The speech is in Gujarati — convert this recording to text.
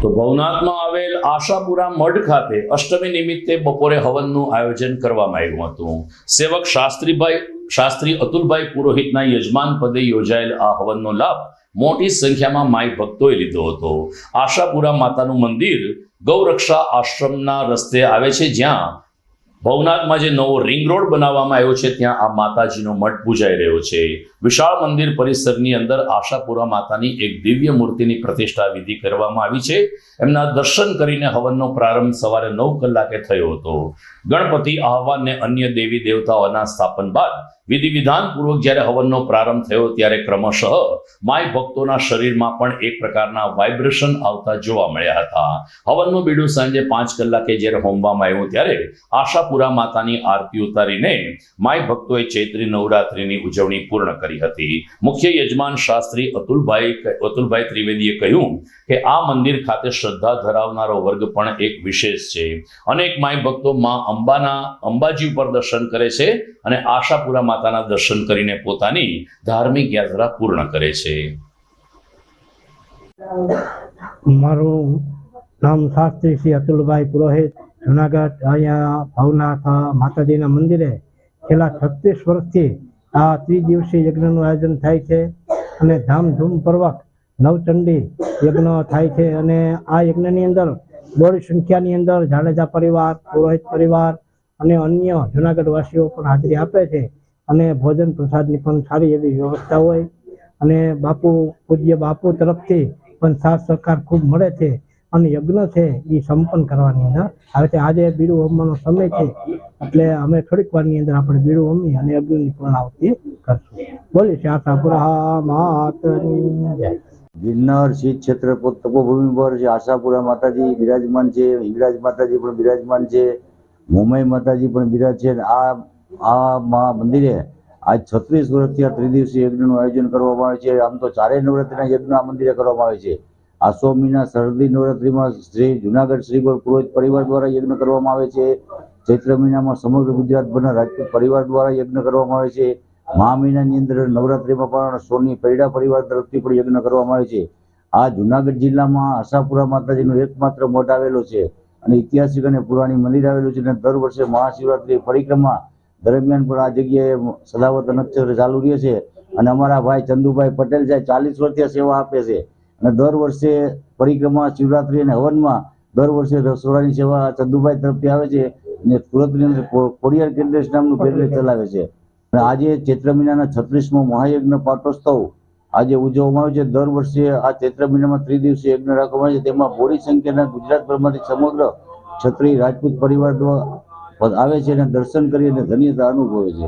તો ભવનાથમાં આવેલ આશાપુરા મઢ ખાતે અષ્ટમી નિમિત્તે બપોરે હવનનું આયોજન કરવામાં આવ્યું હતું। સેવક શાસ્ત્રી અતુલભાઈ પુરોહિતના યજમાન પદે યોજાયેલ આ હવનનો લાભ મોટી સંખ્યામાં માઈ ભક્તોએ લીધો હતો। આશાપુરા માતાનું મંદિર ગૌરક્ષા આશ્રમના રસ્તે આવે છે, જ્યાં ભવનાથમાં જે નવો રિંગ રોડ બનાવવામાં આવ્યો છે ત્યાં આ માતાજીનો મઠ પૂજાઈ રહ્યો છે। વિશાળ મંદિર પરિસરની અંદર આશાપુરા માતાની એક દિવ્ય મૂર્તિની પ્રતિષ્ઠા વિધિ કરવામાં આવી છે। એમના દર્શન કરીને હવનનો પ્રારંભ સવારે 9 કલાકે થયો હતો। ગણપતિ આહવાન ને અન્ય દેવી દેવતાઓના સ્થાપન બાદ વિધિ વિધાન પૂર્વક જ્યારે હવનનો પ્રારંભ થયો ત્યારે ક્રમશઃ માય ભક્તોના શરીરમાં પણ એક પ્રકારના વાઇબ્રેશન આવતા જોવા મળ્યા હતા। હવનનું બીડું સાંજે 5 કલાકે જ્યારે હોમવામાં આવ્યું ત્યારે આશાપુરા માતાની આરતી ઉતારીને માય ભક્તોએ ચૈત્રી નવરાત્રિની ઉજવણી પૂર્ણ કરી હતી। મુખ્ય યજમાન શાસ્ત્રી અતુલભાઈ ત્રિવેદીએ કહ્યું કે આ મંદિર ખાતે શ્રદ્ધા ધરાવનારો વર્ગ પણ એક વિશેષ છે। અનેક માય ભક્તો માં અંબાજી ઉપર દર્શન કરે છે અને આશાપુરા માતાના દર્શન કરીને પોતાની ધાર્મિક યાત્રા પૂર્ણ કરે છે। મારું નામ શાસ્ત્રી શ્રી અતુલભાઈ પુરોહિત, જુનાગઢ। અહીંયા ભવનાથ માતાજીના મંદિરે છેલ્લા 36 વર્ષથી આ ત્રિદિવસીય યજ્ઞનું આયોજન થાય છે અને ધામધૂમપૂર્વક નવચંડી યજ્ઞ થાય છે। અને આ યજ્ઞની અંદર બહોળી સંખ્યાની અંદર જાડેજા પરિવાર, પુરોહિત પરિવાર અને અન્ય જુનાગઢ વાસીઓ પણ હાજરી આપે છે અને ભોજન પ્રસાદની પણ સારી એવી વ્યવસ્થા હોય અને પૂજ્ય બાપુ તરફથી પણ સાથ સહકાર ખૂબ મળે છે અને યજ્ઞ છે એ સંપન્ન કરવાની અંદર આવે છે। આજે બીડું હોમવાનો સમય છે એટલે અમે થોડીક વારની અંદર આપણે બીડું હોમી અને યજ્ઞની પૂર્ણાહુતિ કરશું। બોલીએ શ્રી આશાપુરા માતની જય। ગિરનાર શીત ક્ષેત્ર તપોભૂમિ પર જે આશાપુરા માતાજી બિરાજમાન છે, હિંગળાજ માતાજી પણ બિરાજમાન છે, મોમાઈ માતાજી પણ બિરાજ છે। આ મંદિરે આજ 36 વર્ષથી આ ત્રિદિવસીય યજ્ઞનું આયોજન કરવામાં આવે છે। આમ તો 4 નવરાત્રિના યજ્ઞ આ મંદિરે કરવામાં આવે છે। આસો મહિના શરદી નવરાત્રિમાં શ્રી જુનાગઢ શ્રી પુરોહિત પરિવાર દ્વારા યજ્ઞ કરવામાં આવે છે। ચૈત્ર મહિનામાં સમગ્ર ગુજરાતભરના રાજપૂત પરિવાર દ્વારા યજ્ઞ કરવામાં આવે છે। મહા મહિનાની અંદર નવરાત્રિમાં પણ સોની પૈડા પરિવાર તરફથી પણ યજ્ઞ કરવામાં આવે છે। આ જુનાગઢ જિલ્લામાં આશાપુરા માતાજીનો એકમાત્ર મઠ આવેલો છે અને ઐતિહાસિક અને પુરાણી મંદિર આવેલું છે અને દર વર્ષે મહાશિવરાત્રિ પરિક્રમા દરમિયાન પણ આ જગ્યાએ સદાવત નક્ષત્ર ચાલુ રહે છે અને અમારા ભાઈ ચંદુભાઈ પટેલ સાહેબ 40 વર્ષથી સેવા આપે છે અને દર વર્ષે પરિક્રમા, શિવરાત્રિ અને હવનમાં દર વર્ષે રસોડાની સેવા ચંદુભાઈ તરફથી આવે છે અને સુરતની અંદર ખોડિયાર કેન્દ્રેશ નામનું પેડલે ચલાવે છે। અને આજે ચૈત્ર મહિનાના 36મો મહાયજ્ઞ પાટોત્સવ આજે ઉજવવામાં આવે છે। દર વર્ષે આ ચૈત્ર મહિનામાં ત્રિદિવસીય યજ્ઞ રાખવામાં આવે છે, તેમાં બહોળી સંખ્યાના ગુજરાતભરમાંથી સમગ્ર ક્ષત્રિય રાજપૂત પરિવાર આવે છે અને દર્શન કરી અને ધન્યતા અનુભવે છે।